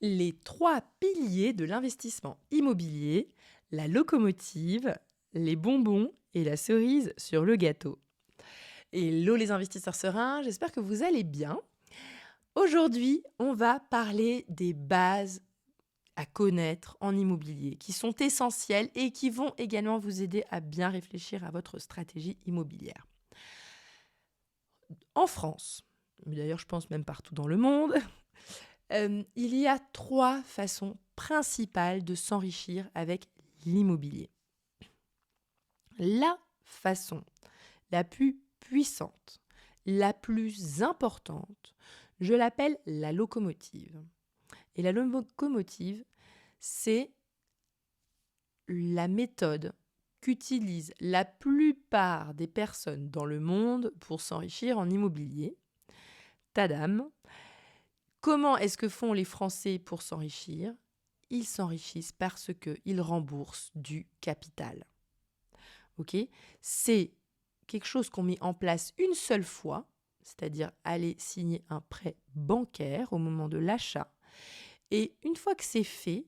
Les 3 piliers de l'investissement immobilier, la locomotive, les bonbons et la cerise sur le gâteau. Hello les investisseurs sereins, j'espère que vous allez bien. Aujourd'hui, on va parler des bases à connaître en immobilier qui sont essentielles et qui vont également vous aider à bien réfléchir à votre stratégie immobilière. En France, mais d'ailleurs je pense même partout dans le monde, il y a 3 façons principales de s'enrichir avec l'immobilier. La façon la plus puissante, la plus importante, je l'appelle la locomotive. Et la locomotive, c'est la méthode qu'utilisent la plupart des personnes dans le monde pour s'enrichir en immobilier. Tadam! Comment est-ce que font les Français pour s'enrichir ? Ils s'enrichissent parce qu'ils remboursent du capital. Ok ? C'est quelque chose qu'on met en place une seule fois, c'est-à-dire aller signer un prêt bancaire au moment de l'achat. Et une fois que c'est fait,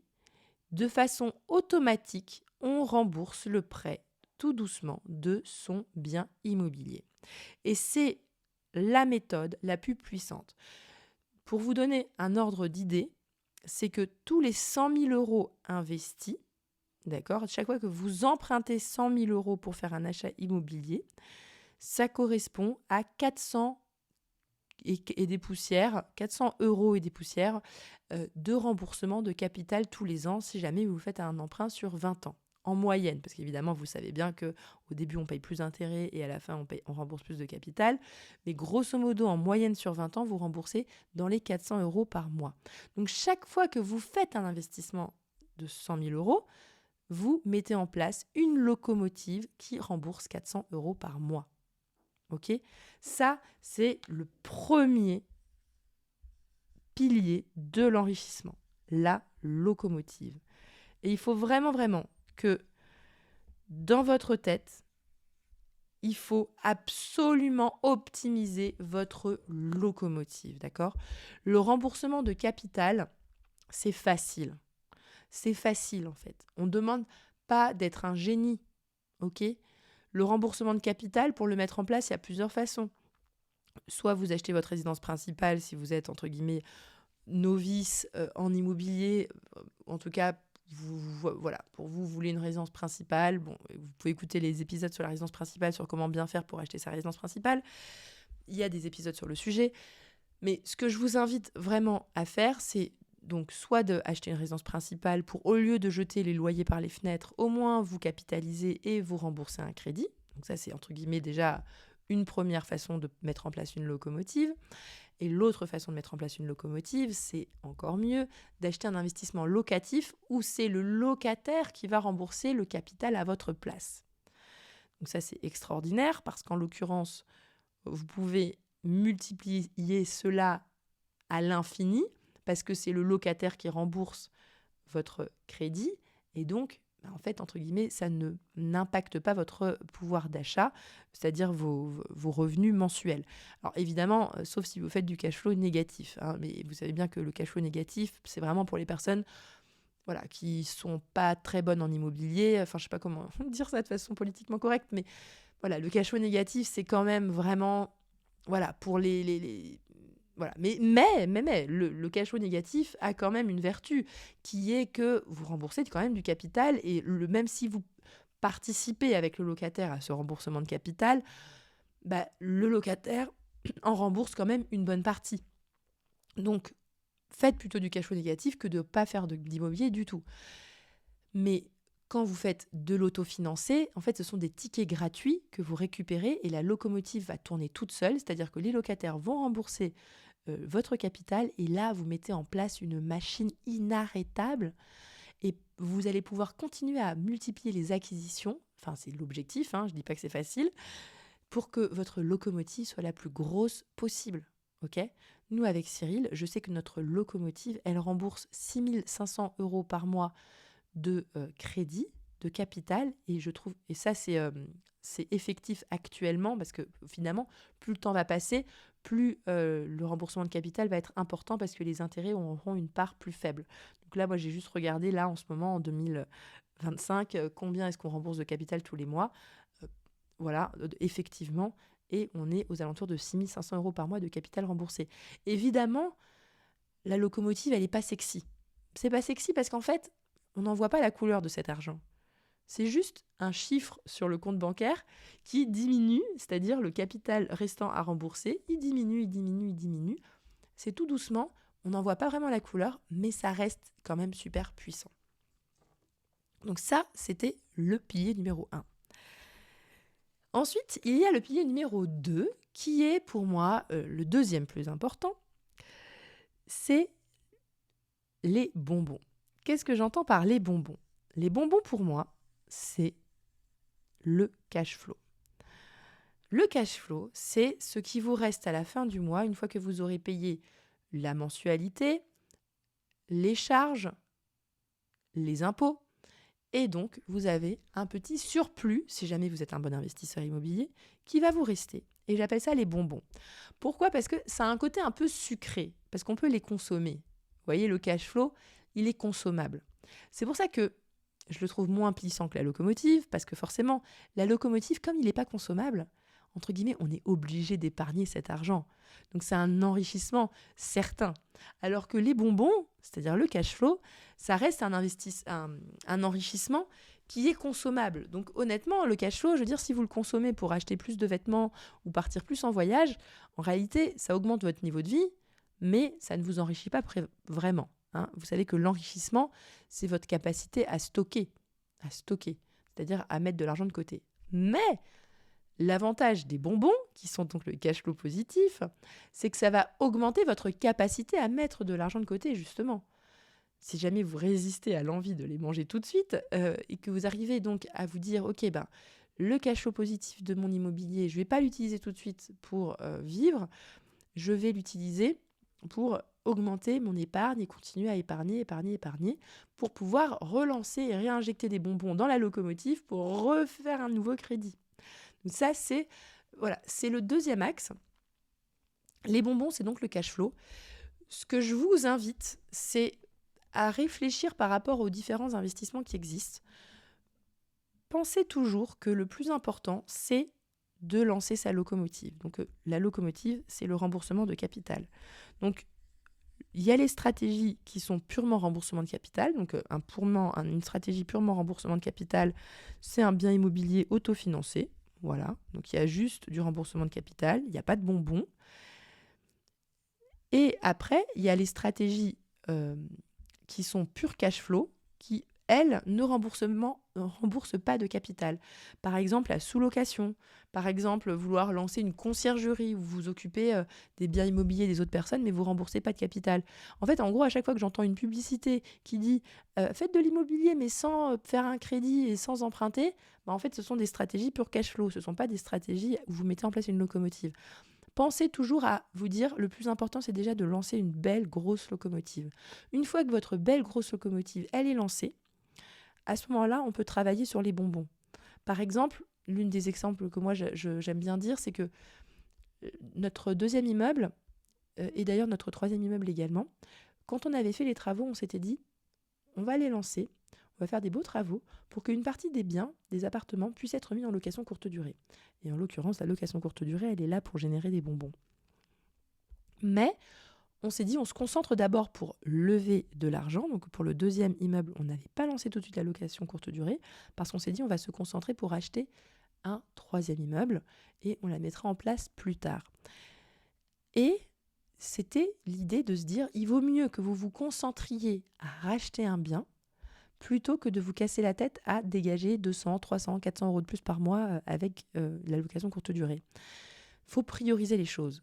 de façon automatique, on rembourse le prêt tout doucement de son bien immobilier. Et c'est la méthode la plus puissante. Pour vous donner un ordre d'idée, c'est que tous les 100 000 euros investis, d'accord, chaque fois que vous empruntez 100 000 euros pour faire un achat immobilier, ça correspond à 400 et des poussières, 400 euros et des poussières de remboursement de capital tous les ans si jamais vous faites un emprunt sur 20 ans. En moyenne, parce qu'évidemment, vous savez bien qu'au début, on paye plus d'intérêts et à la fin, on rembourse plus de capital. Mais grosso modo, en moyenne sur 20 ans, vous remboursez dans les 400 euros par mois. Donc, chaque fois que vous faites un investissement de 100 000 euros, vous mettez en place une locomotive qui rembourse 400 euros par mois. Ok ? Ça, c'est le premier pilier de l'enrichissement, la locomotive. Et il faut vraiment, vraiment que dans votre tête, il faut absolument optimiser votre locomotive, d'accord ? Le remboursement de capital, c'est facile. C'est facile en fait. On ne demande pas d'être un génie, ok ? Le remboursement de capital, pour le mettre en place, il y a plusieurs façons. Soit vous achetez votre résidence principale si vous êtes, entre guillemets, novice en immobilier, en tout cas, voilà, pour vous voulez une résidence principale, bon, vous pouvez écouter les épisodes sur la résidence principale, sur comment bien faire pour acheter sa résidence principale. Il y a des épisodes sur le sujet. Mais ce que je vous invite vraiment à faire, c'est donc soit d'acheter une résidence principale pour, au lieu de jeter les loyers par les fenêtres, au moins vous capitaliser et vous rembourser un crédit. Donc ça, c'est entre guillemets déjà une première façon de mettre en place une locomotive. Et l'autre façon de mettre en place une locomotive, c'est encore mieux d'acheter un investissement locatif où c'est le locataire qui va rembourser le capital à votre place. Donc ça, c'est extraordinaire parce qu'en l'occurrence, vous pouvez multiplier cela à l'infini parce que c'est le locataire qui rembourse votre crédit et donc en fait, entre guillemets, ça n'impacte pas votre pouvoir d'achat, c'est-à-dire vos revenus mensuels. Alors évidemment, sauf si vous faites du cash flow négatif, hein, mais vous savez bien que le cash flow négatif, c'est vraiment pour les personnes voilà, qui sont pas très bonnes en immobilier. Enfin, je sais pas comment dire ça de façon politiquement correcte, mais voilà, le cash flow négatif, c'est quand même vraiment voilà, pour les voilà. Mais le cash flow négatif a quand même une vertu qui est que vous remboursez quand même du capital et même si vous participez avec le locataire à ce remboursement de capital, le locataire en rembourse quand même une bonne partie. Donc, faites plutôt du cash flow négatif que de ne pas faire d'immobilier du tout. Mais quand vous faites de l'autofinancé, en fait, ce sont des tickets gratuits que vous récupérez et la locomotive va tourner toute seule, c'est-à-dire que les locataires vont rembourser votre capital et là, vous mettez en place une machine inarrêtable et vous allez pouvoir continuer à multiplier les acquisitions, enfin c'est l'objectif, hein, je ne dis pas que c'est facile, pour que votre locomotive soit la plus grosse possible. Ok ? Nous, avec Cyril, je sais que notre locomotive, elle rembourse 6 500 euros par mois de crédit, de capital, et je trouve, et ça c'est effectif actuellement, parce que finalement, plus le temps va passer, plus le remboursement de capital va être important parce que les intérêts auront une part plus faible. Donc là, moi, j'ai juste regardé, là, en ce moment, en 2025, combien est-ce qu'on rembourse de capital tous les mois. Voilà, effectivement, et on est aux alentours de 6 500 € par mois de capital remboursé. Évidemment, la locomotive, elle n'est pas sexy. C'est pas sexy parce qu'en fait, on n'en voit pas la couleur de cet argent. C'est juste un chiffre sur le compte bancaire qui diminue, c'est-à-dire le capital restant à rembourser, il diminue, il diminue, il diminue. C'est tout doucement, on n'en voit pas vraiment la couleur, mais ça reste quand même super puissant. Donc ça, c'était le pilier numéro 1. Ensuite, il y a le pilier numéro 2, qui est pour moi le deuxième plus important, c'est les bonbons. Qu'est-ce que j'entends par les bonbons ? Les bonbons, pour moi, c'est le cash flow. Le cash flow, c'est ce qui vous reste à la fin du mois, une fois que vous aurez payé la mensualité, les charges, les impôts, et donc vous avez un petit surplus, si jamais vous êtes un bon investisseur immobilier, qui va vous rester. Et j'appelle ça les bonbons. Pourquoi ? Parce que ça a un côté un peu sucré, parce qu'on peut les consommer. Vous voyez, le cash flow, il est consommable. C'est pour ça que je le trouve moins puissant que la locomotive, parce que forcément, la locomotive, comme il n'est pas consommable, entre guillemets, on est obligé d'épargner cet argent. Donc c'est un enrichissement certain. Alors que les bonbons, c'est-à-dire le cash flow, ça reste un enrichissement qui est consommable. Donc honnêtement, le cash flow, je veux dire, si vous le consommez pour acheter plus de vêtements ou partir plus en voyage, en réalité, ça augmente votre niveau de vie, mais ça ne vous enrichit pas vraiment. Vous savez que l'enrichissement, c'est votre capacité à stocker, c'est-à-dire à mettre de l'argent de côté. Mais l'avantage des bonbons, qui sont donc le cash flow positif, c'est que ça va augmenter votre capacité à mettre de l'argent de côté, justement. Si jamais vous résistez à l'envie de les manger tout de suite et que vous arrivez donc à vous dire « Ok, le cash flow positif de mon immobilier, je ne vais pas l'utiliser tout de suite pour vivre, je vais l'utiliser pour augmenter mon épargne et continuer à épargner pour pouvoir relancer et réinjecter des bonbons dans la locomotive pour refaire un nouveau crédit. » Donc ça, c'est le deuxième axe. Les bonbons, c'est donc le cash flow. Ce que je vous invite, c'est à réfléchir par rapport aux différents investissements qui existent. Pensez toujours que le plus important, c'est de lancer sa locomotive. Donc la locomotive, c'est le remboursement de capital. Donc il y a les stratégies qui sont purement remboursement de capital. Donc une stratégie purement remboursement de capital, c'est un bien immobilier autofinancé. Voilà, donc il y a juste du remboursement de capital, il n'y a pas de bonbons. Et après, il y a les stratégies qui sont pure cash flow, qui, elles, ne remboursent pas de capital. Par exemple, la sous-location. Par exemple, vouloir lancer une conciergerie où vous vous occupez des biens immobiliers des autres personnes, mais vous ne remboursez pas de capital. En fait, en gros, à chaque fois que j'entends une publicité qui dit faites de l'immobilier, mais sans faire un crédit et sans emprunter, en fait, ce sont des stratégies pure cash flow. Ce ne sont pas des stratégies où vous mettez en place une locomotive. Pensez toujours à vous dire, le plus important, c'est déjà de lancer une belle grosse locomotive. Une fois que votre belle grosse locomotive, elle est lancée, à ce moment-là, on peut travailler sur les bonbons. Par exemple, l'un des exemples que moi j'aime bien dire, c'est que notre deuxième immeuble, et d'ailleurs notre troisième immeuble également, quand on avait fait les travaux, on s'était dit, on va les lancer, on va faire des beaux travaux pour qu'une partie des biens, des appartements, puissent être mis en location courte durée. Et en l'occurrence, la location courte durée, elle est là pour générer des bonbons. Mais on s'est dit, on se concentre d'abord pour lever de l'argent. Donc pour le deuxième immeuble, on n'avait pas lancé tout de suite la location courte durée parce qu'on s'est dit, on va se concentrer pour acheter un troisième immeuble et on la mettra en place plus tard. Et c'était l'idée de se dire, il vaut mieux que vous vous concentriez à racheter un bien plutôt que de vous casser la tête à dégager 200, 300, 400 € de plus par mois avec la location courte durée. Il faut prioriser les choses.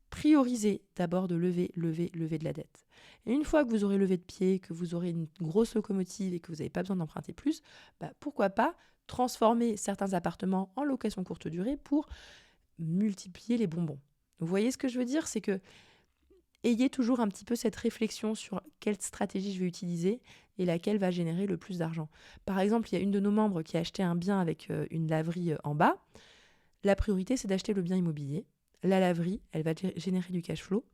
Priorisez d'abord de lever de la dette. Et une fois que vous aurez levé de pied, que vous aurez une grosse locomotive et que vous n'avez pas besoin d'emprunter plus, pourquoi pas transformer certains appartements en location courte durée pour multiplier les bonbons. Vous voyez ce que je veux dire ? C'est que ayez toujours un petit peu cette réflexion sur quelle stratégie je vais utiliser et laquelle va générer le plus d'argent. Par exemple, il y a une de nos membres qui a acheté un bien avec une laverie en bas. La priorité, c'est d'acheter le bien immobilier. la laverie, elle va générer du cash flow,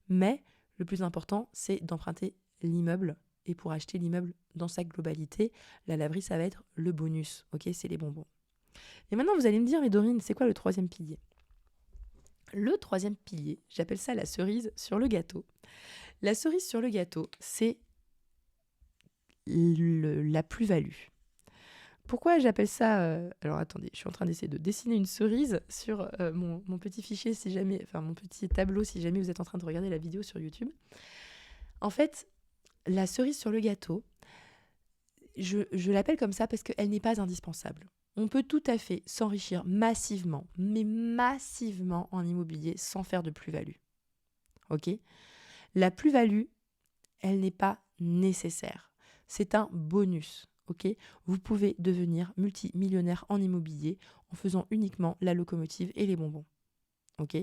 mais le plus important, c'est d'emprunter l'immeuble. Et pour acheter l'immeuble dans sa globalité, la laverie, ça va être le bonus, ok, c'est les bonbons. Et maintenant, vous allez me dire, mais Dorine, c'est quoi le troisième pilier ? Le troisième pilier, j'appelle ça la cerise sur le gâteau. La cerise sur le gâteau, c'est la plus-value. Pourquoi j'appelle ça alors attendez, je suis en train d'essayer de dessiner une cerise sur mon petit fichier si jamais, enfin mon petit tableau si jamais vous êtes en train de regarder la vidéo sur YouTube. En fait, la cerise sur le gâteau, je l'appelle comme ça parce qu'elle n'est pas indispensable. On peut tout à fait s'enrichir massivement, mais massivement en immobilier sans faire de plus-value. Ok ? La plus-value, elle n'est pas nécessaire. C'est un bonus. Ok ? Vous pouvez devenir multimillionnaire en immobilier en faisant uniquement la locomotive et les bonbons. Ok ?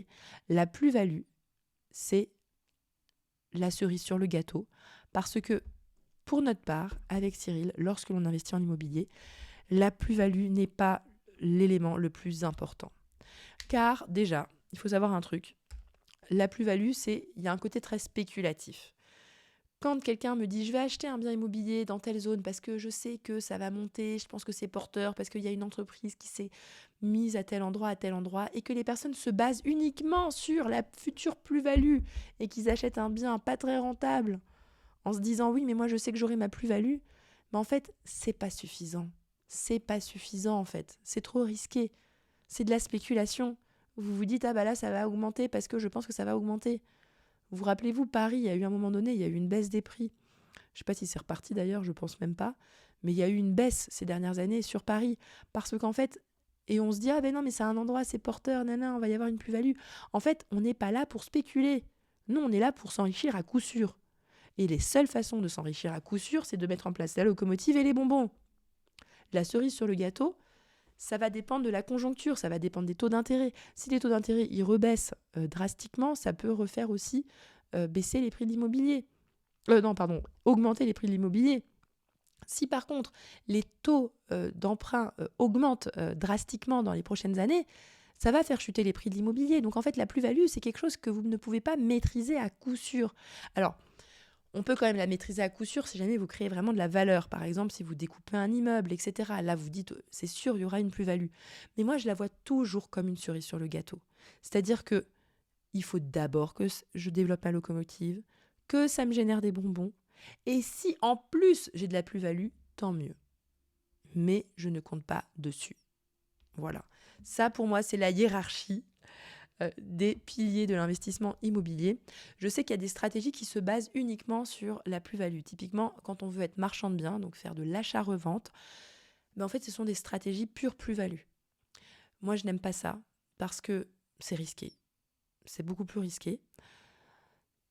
La plus-value, c'est la cerise sur le gâteau parce que pour notre part, avec Cyril, lorsque l'on investit en immobilier, la plus-value n'est pas l'élément le plus important. Car déjà, il faut savoir un truc, la plus-value, il y a un côté très spéculatif. Quand quelqu'un me dit « je vais acheter un bien immobilier dans telle zone parce que je sais que ça va monter, je pense que c'est porteur, parce qu'il y a une entreprise qui s'est mise à tel endroit, et que les personnes se basent uniquement sur la future plus-value et qu'ils achètent un bien pas très rentable en se disant « oui, mais moi je sais que j'aurai ma plus-value », mais en fait, c'est pas suffisant. C'est pas suffisant en fait. C'est trop risqué. C'est de la spéculation. Vous vous dites « ah bah là, ça va augmenter parce que je pense que ça va augmenter ». Vous rappelez-vous, Paris, il y a eu un moment donné, il y a eu une baisse des prix. Je ne sais pas si c'est reparti d'ailleurs, je pense même pas. Mais il y a eu une baisse ces dernières années sur Paris. Parce qu'en fait, et on se dit, ah ben non, mais c'est un endroit, c'est porteur, on va y avoir une plus-value. En fait, on n'est pas là pour spéculer. Nous, on est là pour s'enrichir à coup sûr. Et les seules façons de s'enrichir à coup sûr, c'est de mettre en place la locomotive et les bonbons. La cerise sur le gâteau, ça va dépendre de la conjoncture, ça va dépendre des taux d'intérêt. Si les taux d'intérêt ils rebaissent drastiquement, ça peut refaire aussi baisser les prix de l'immobilier. Augmenter les prix de l'immobilier. Si par contre les taux d'emprunt augmentent drastiquement dans les prochaines années, ça va faire chuter les prix de l'immobilier. Donc en fait, la plus-value, c'est quelque chose que vous ne pouvez pas maîtriser à coup sûr. Alors, on peut quand même la maîtriser à coup sûr si jamais vous créez vraiment de la valeur. Par exemple, si vous découpez un immeuble, etc. Là, vous dites, c'est sûr, il y aura une plus-value. Mais moi, je la vois toujours comme une cerise sur le gâteau. C'est-à-dire que il faut d'abord que je développe ma locomotive, que ça me génère des bonbons. Et si en plus j'ai de la plus-value, tant mieux. Mais je ne compte pas dessus. Voilà. Ça, pour moi, c'est la hiérarchie des piliers de l'investissement immobilier. Je sais qu'il y a des stratégies qui se basent uniquement sur la plus-value. Typiquement, quand on veut être marchand de biens, donc faire de l'achat-revente, en fait, ce sont des stratégies pure plus-value. Moi, je n'aime pas ça parce que c'est risqué. C'est beaucoup plus risqué.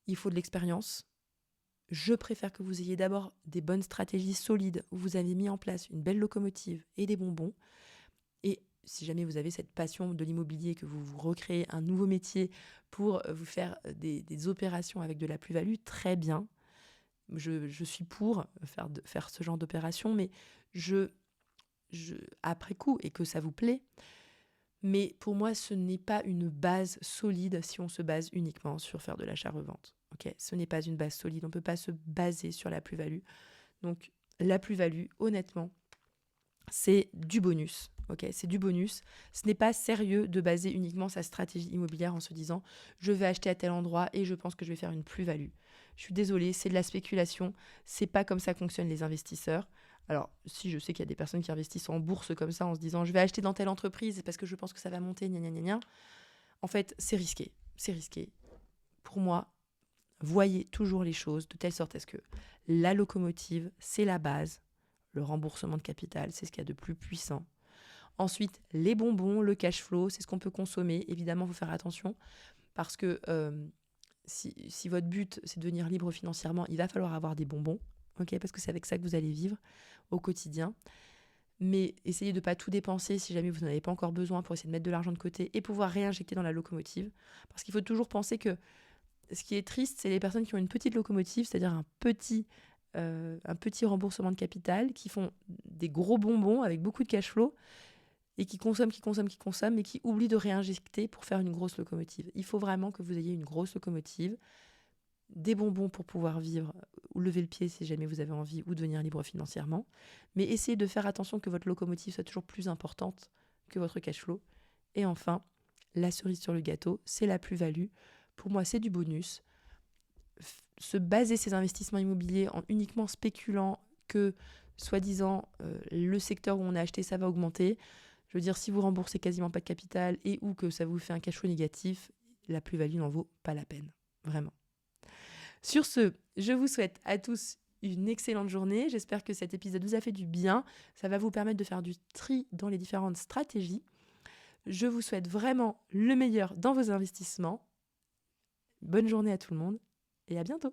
Il faut de l'expérience. Je préfère que vous ayez d'abord des bonnes stratégies solides où vous avez mis en place une belle locomotive et des bonbons. Et si jamais vous avez cette passion de l'immobilier, que vous recréez un nouveau métier pour vous faire des opérations avec de la plus-value, très bien. Je suis pour faire ce genre d'opération, mais après coup, et que ça vous plaît, mais pour moi, ce n'est pas une base solide si on se base uniquement sur faire de l'achat-revente. Okay, ce n'est pas une base solide, on ne peut pas se baser sur la plus-value. Donc la plus-value, honnêtement, c'est du bonus. Okay, c'est du bonus. Ce n'est pas sérieux de baser uniquement sa stratégie immobilière en se disant « je vais acheter à tel endroit et je pense que je vais faire une plus-value ». Je suis désolée, c'est de la spéculation. C'est pas comme ça que fonctionnent les investisseurs. Alors, si je sais qu'il y a des personnes qui investissent en bourse comme ça en se disant « je vais acheter dans telle entreprise parce que je pense que ça va monter, gna gna gna gna ». En fait, c'est risqué. C'est risqué. Pour moi, voyez toujours les choses de telle sorte à ce que la locomotive, c'est la base. Le remboursement de capital, c'est ce qu'il y a de plus puissant. Ensuite, les bonbons, le cash flow, c'est ce qu'on peut consommer. Évidemment, il faut faire attention parce que si votre but, c'est de devenir libre financièrement, il va falloir avoir des bonbons, okay, parce que c'est avec ça que vous allez vivre au quotidien. Mais essayez de ne pas tout dépenser si jamais vous n'en avez pas encore besoin pour essayer de mettre de l'argent de côté et pouvoir réinjecter dans la locomotive. Parce qu'il faut toujours penser que ce qui est triste, c'est les personnes qui ont une petite locomotive, c'est-à-dire un petit remboursement de capital, qui font des gros bonbons avec beaucoup de cash flow, et qui consomment, mais qui oublient de réinjecter pour faire une grosse locomotive. Il faut vraiment que vous ayez une grosse locomotive, des bonbons pour pouvoir vivre ou lever le pied si jamais vous avez envie ou devenir libre financièrement, mais essayez de faire attention que votre locomotive soit toujours plus importante que votre cash flow. Et enfin, la cerise sur le gâteau, c'est la plus-value. Pour moi, c'est du bonus. Se baser ses investissements immobiliers en uniquement spéculant que, soi-disant, le secteur où on a acheté, ça va augmenter. Je veux dire, si vous remboursez quasiment pas de capital et ou que ça vous fait un cash flow négatif, la plus-value n'en vaut pas la peine. Vraiment. Sur ce, je vous souhaite à tous une excellente journée. J'espère que cet épisode vous a fait du bien. Ça va vous permettre de faire du tri dans les différentes stratégies. Je vous souhaite vraiment le meilleur dans vos investissements. Bonne journée à tout le monde et à bientôt.